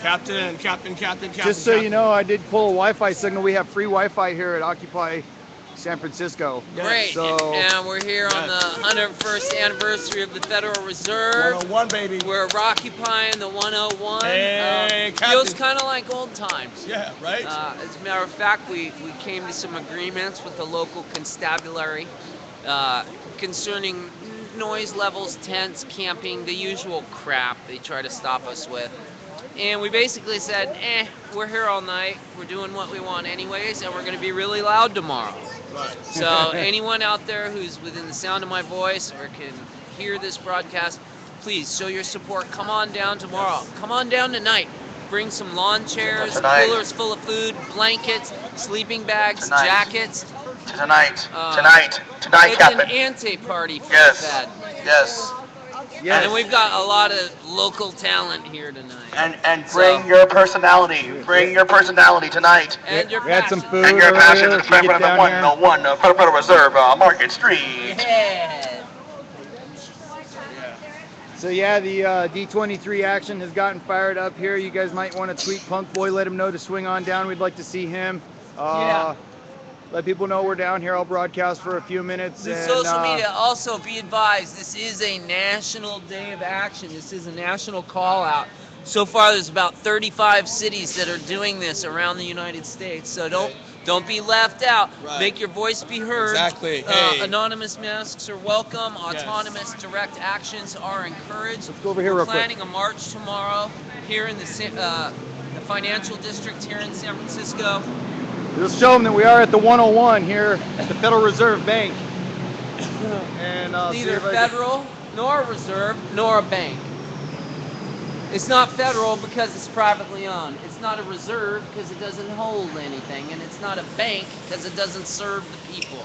Captain. Just so you know, I did pull a Wi-Fi signal. We have free Wi-Fi here at Occupy San Francisco. Great. So, and we're here on the 101st anniversary of the Federal Reserve. 101, baby. We're occupying the 101. Hey, feels kind of like old times. Yeah, right? As a matter of fact, we came to some agreements with the local constabulary concerning noise levels, tents, camping, the usual crap they try to stop us with. And we basically said, we're here all night, we're doing what we want anyways, and we're going to be really loud tomorrow. Right. So anyone out there who's within the sound of my voice or can hear this broadcast, please show your support. Come on down tomorrow. Come on down tonight. Bring some lawn chairs, coolers full of food, blankets, sleeping bags, jackets. Tonight, it's Captain. An ante-party for Yes. the Fed. Yes. yes. And we've got a lot of local talent here tonight. And bring your personality. Bring your personality tonight. And your we had some passion. food. And your earlier. passion to If you spend get for the down 101 Federal Reserve Market Street. Yeah. So yeah, the D23 action has gotten fired up here. You guys might want to tweet Punk Boy, let him know to swing on down. We'd like to see him. Let people know we're down here. I'll broadcast for a few minutes. The and, social media, also be advised, this is a national day of action. This is a national call out. So far there's about 35 cities that are doing this around the United States. So don't be left out. Right. Make your voice be heard. Exactly. Hey. Anonymous masks are welcome. Autonomous direct actions are encouraged. Let's go over here We're real quick. planning a march tomorrow here in the financial district here in San Francisco. We'll show them that we are at the 101 here at the Federal Reserve Bank. And see Neither if I can- federal, nor a reserve, nor a bank. It's not federal because it's privately owned. It's not a reserve because it doesn't hold anything. And it's not a bank because it doesn't serve the people.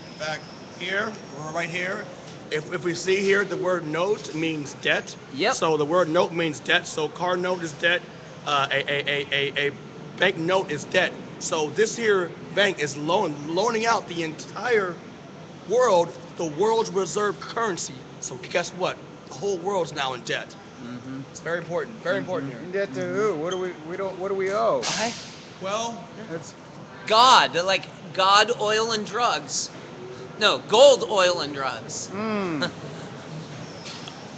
In fact, here, right here, if we see here, the word note means debt. Yep. So the word note means debt. So car note is debt. A bank note is debt. So this here bank is loaning out the entire world, the world's reserve currency. So guess what? The whole world's now in debt. Mm-hmm. It's very important. Very important here. In debt to who? What do we owe? Well, That's God, they're like God, oil, and drugs. No, gold, oil, and drugs.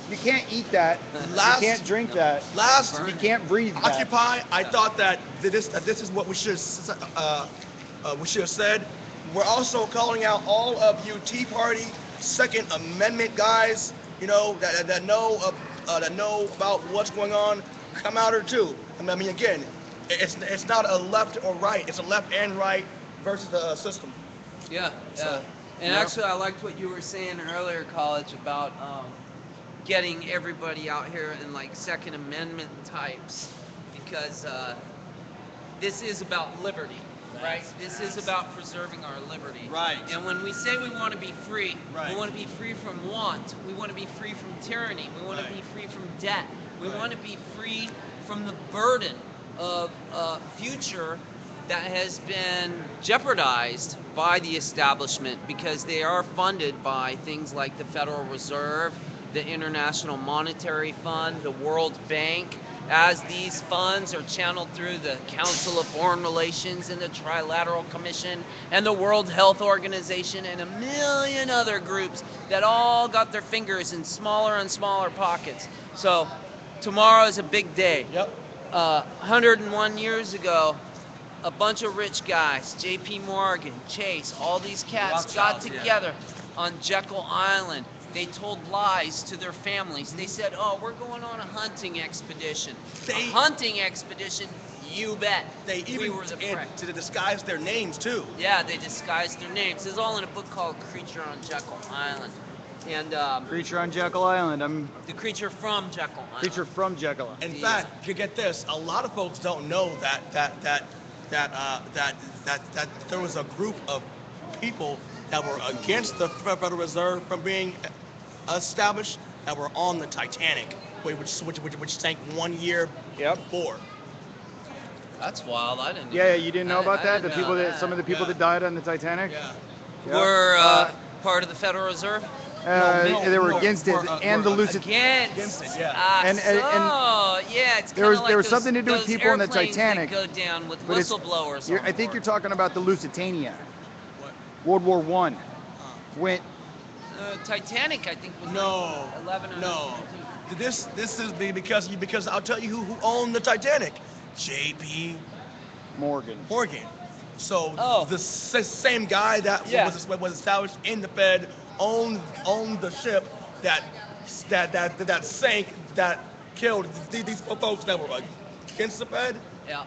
You can't eat that. Last- You can't drink that. last You can't breathe that. Occupy, I thought that this is what we should have said. We're also calling out all of you Tea Party Second Amendment guys, you know, that know about what's going on. Come out here too. I mean, again, it's not a left or right. It's a left and right versus the system. Yeah, yeah. So, And yeah. actually, I liked what you were saying earlier, College, about getting everybody out here in like Second Amendment types, because this is about liberty, right? This is about preserving our liberty. Right. And when we say we want to be free, Right. we want to be free from want. We want to be free from tyranny. We want to be free from debt. We want to be free from the burden of a future that has been jeopardized by the establishment because they are funded by things like the Federal Reserve, the International Monetary Fund, the World Bank. As these funds are channeled through the Council of Foreign Relations and the Trilateral Commission and the World Health Organization and a million other groups that all got their fingers in smaller and smaller pockets. So tomorrow is a big day. Yep. 101 years ago, a bunch of rich guys, J.P. Morgan, Chase, all these cats got together on Jekyll Island. They told lies to their families. They said, oh, we're going on a hunting expedition. A hunting expedition, you bet. They even were the prey. to disguise their names too. Yeah, they disguised their names. It's all in a book called Creature on Jekyll Island. And Creature on Jekyll Island. the creature from Jekyll Island. Creature from Jekyll Island. In fact, you get this. A lot of folks don't know that there was a group of people that were against the Federal Reserve from being established that were on the Titanic, which sank 1 year before. That's wild. I didn't. Yeah, you didn't know about that? The didn't people know that some of the people Yeah. that died on the Titanic. Yeah. Yeah. were part of the Federal Reserve. They were no, against it, and the lucid. Against it, yeah. And- so yeah, it's there kind was of like there was those, something to do with those people on the airplanes Titanic. that go down with but it's- whistleblowers. I think you're talking about the Lusitania. What? World War One went. Titanic, I think, was No. 11 or No. 19. This is because I'll tell you who owned the Titanic. J.P. Morgan. Morgan. So Oh. the same guy that Yeah. was established in the Fed owned the ship that sank, that killed these folks that were against the Fed. Yeah,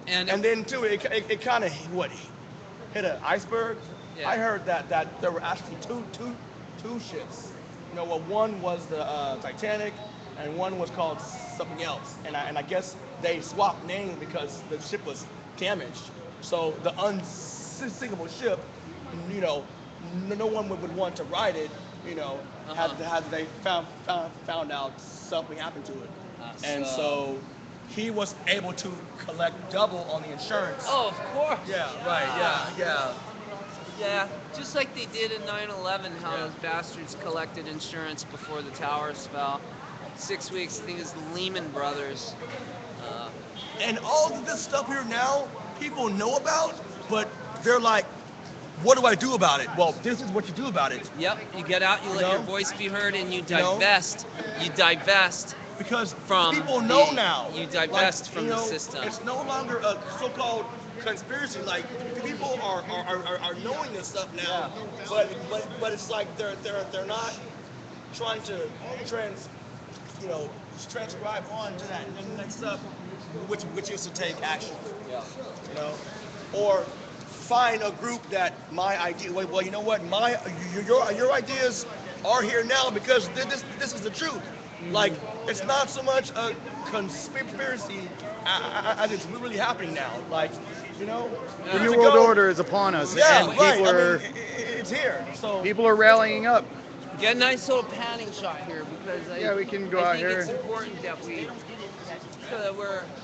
and And then too, it kind of hit an iceberg. Yeah. I heard that there were actually two ships. You know, well, one was the Titanic, and one was called something else. And I guess they swapped names because the ship was damaged. So the unsinkable ship, you know, no one would want to ride it. You know, had they found out something happened to it. And so he was able to collect double on the insurance. oh, of course. Yeah, right, yeah. Yeah, just like they did in 9/11, how those bastards collected insurance before the towers fell. 6 weeks, I think it's the Lehman Brothers. And all of this stuff here now, people know about, but they're like, what do I do about it? Well, this is what you do about it. Yep, you get out, you let know? your voice be heard, and you know? divest. You divest. Because From people know the- now. you divest from the system. It's no longer a so-called conspiracy. Like people are knowing this stuff now, but it's like they're not trying to transcribe on to that next stuff, which is to take action. Yeah. You know, or find a group that my idea. Well, you know what? Your ideas are here now because this is the truth. Like, it's not so much a conspiracy as it's really happening now. Like, you know, The New World Order is upon us, Yeah, and right. people are It's here. So people are rallying up. Get a nice little panning shot here because Yeah, we can go I out think here. it's important that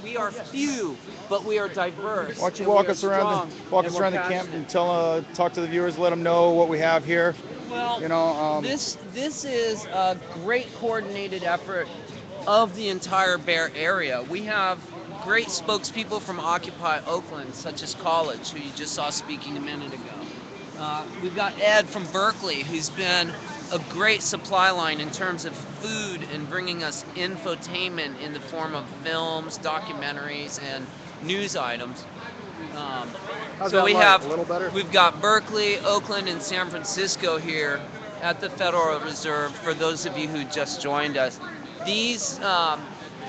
we are few, but we are diverse. Why don't you and walk we are us around strong, walk and us we're around the camp passionate. and talk to the viewers, let them know what we have here. Well, You know, this is a great coordinated effort of the entire Bear area. We have great spokespeople from Occupy Oakland, such as College, who you just saw speaking a minute ago. We've got Ed from Berkeley, who's been a great supply line in terms of food and bringing us infotainment in the form of films, documentaries, and news items. how's So that we light? have, A little better? we've got Berkeley, Oakland, and San Francisco here at the Federal Reserve for those of you who just joined us. These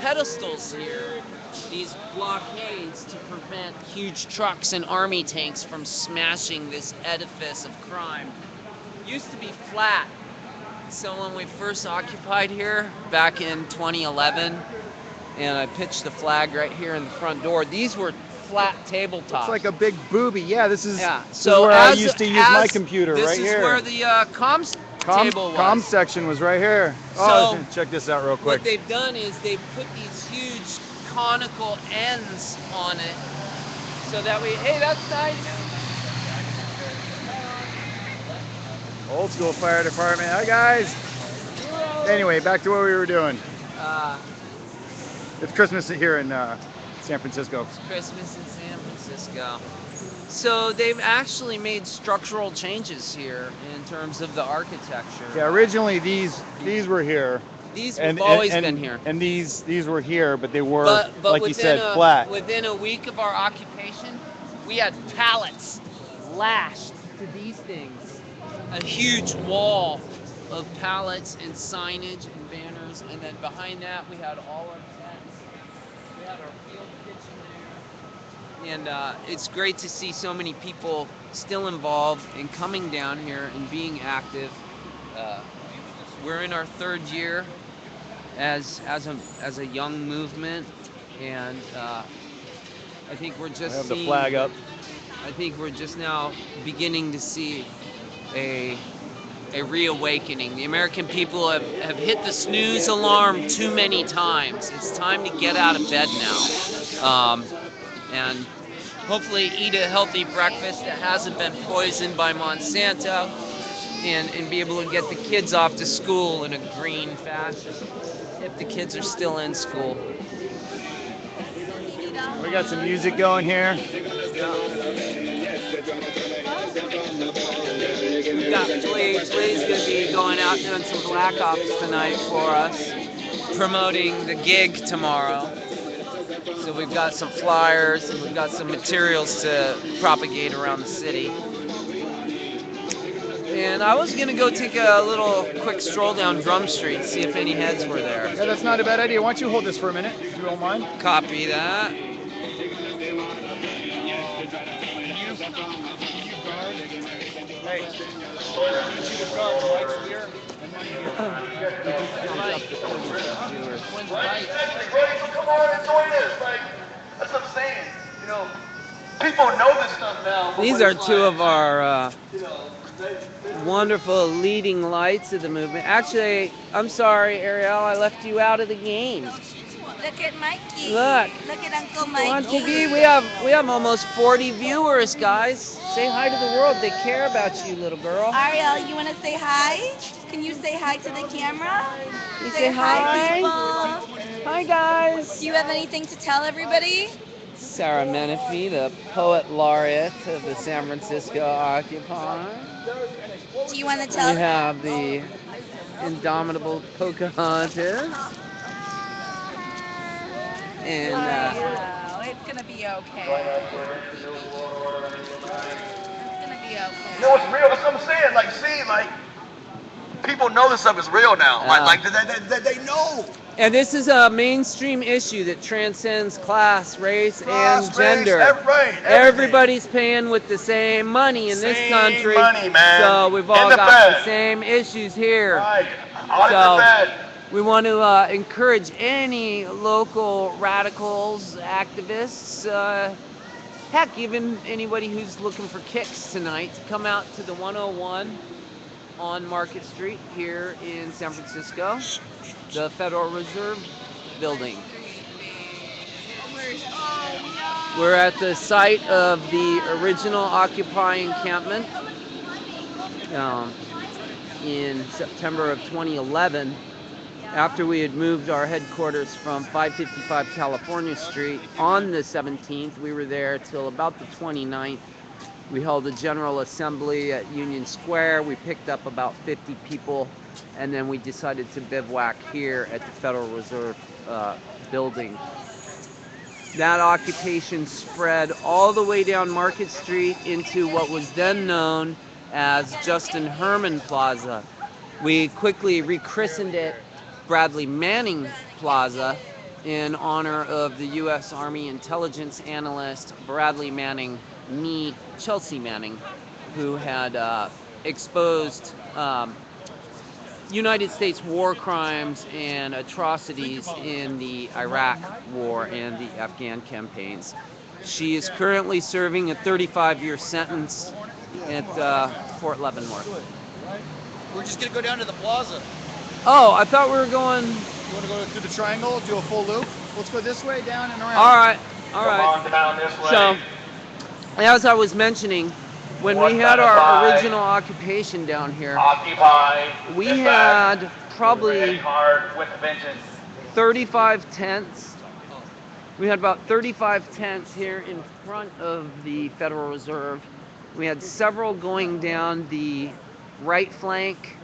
pedestals here, these blockades to prevent huge trucks and army tanks from smashing this edifice of crime, used to be flat. So when we first occupied here back in 2011, and I pitched the flag right here in the front door, these were flat tabletops. It's like a big booby. Yeah, this is, Yeah. this So is where I as- used to use my as- computer this right is here. where the comms table was. Comm section was right here. Oh, So, check this out real quick. What they've done is they've put these huge conical ends on it, so that we. Hey, that's nice. Old school fire department. Hi guys. Anyway, back to what we were doing. It's Christmas here in San Francisco. It's Christmas in San Francisco. So they've actually made structural changes here in terms of the architecture. Yeah, originally these were here. These have always been here. And these were here, but they were, But like you within said, flat. Within a week of our occupation, we had pallets lashed to these things. A huge wall of pallets and signage and banners, and then behind that we had all our tents. We had our field kitchen there. And it's great to see so many people still involved and coming down here and being active. We're in our third year as a young movement, and I think we're just I have the seeing, flag up. I think we're just now beginning to see a reawakening. The American people have hit the snooze alarm too many times. It's time to get out of bed now. and hopefully eat a healthy breakfast that hasn't been poisoned by Monsanto, and be able to get the kids off to school in a green fashion, if the kids are still in school. We got some music going here. Twee's going to be going out doing some Black Ops tonight for us, promoting the gig tomorrow. So we've got some flyers and we've got some materials to propagate around the city. And I was going to go take a little quick stroll down Drum Street, see if any heads were there. Yeah, that's not a bad idea. Why don't you hold this for a minute, if you don't mind? Copy that. Hey, guard the lights here and money here. Come on and join us. Like, that's what I'm saying. You know, people know this stuff now. These are two of our wonderful leading lights of the movement. Actually, I'm sorry, Ariel, I left you out of the game. Look at Mikey. Look. Look at Uncle Mikey. On TV, we have almost 40 viewers, guys. Say hi to the world. They care about you, little girl. Ariel, you want to say hi? Can you say hi to the camera? You say hi. People. Hi, guys. Do you have anything to tell everybody? Sarah Menifee, the poet laureate of the San Francisco Occupy. Do you want to tell? We have the indomitable Pocahontas. And it's gonna be okay. It's gonna be okay. You know what's real? That's what I'm saying. Like, see, like, people know this stuff is real now. Like they know. And this is a mainstream issue that transcends class, race, and gender. Right. Everybody's paying with the same money in this country. Money, man. So we've all got the same issues here. Right. So we want to encourage any local radicals, activists, heck, even anybody who's looking for kicks tonight to come out to the 101 on Market Street here in San Francisco, the Federal Reserve Building. We're at the site of the original Occupy encampment in September of 2011. After we had moved our headquarters from 555 California Street on the 17th, we were there till about the 29th. We held a general assembly at Union Square. We picked up about 50 people, and then we decided to bivouac here at the Federal Reserve building. That occupation spread all the way down Market Street into what was then known as Justin Herman Plaza. We quickly rechristened it Bradley Manning Plaza in honor of the U.S. Army intelligence analyst Bradley Manning, nee Chelsea Manning, who had exposed United States war crimes and atrocities in the Iraq War and the Afghan campaigns. She is currently serving a 35-year sentence at Fort Leavenworth. We're just gonna go down to the plaza. Oh, I thought we were going... You want to go through the triangle, do a full loop? Let's go this way, down and around. All right. Come on down this way. So, as I was mentioning, when we had our original occupation down here, we had probably 35 tents. We had about 35 tents here in front of the Federal Reserve. We had several going down the right flank.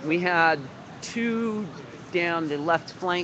We had two down the left flank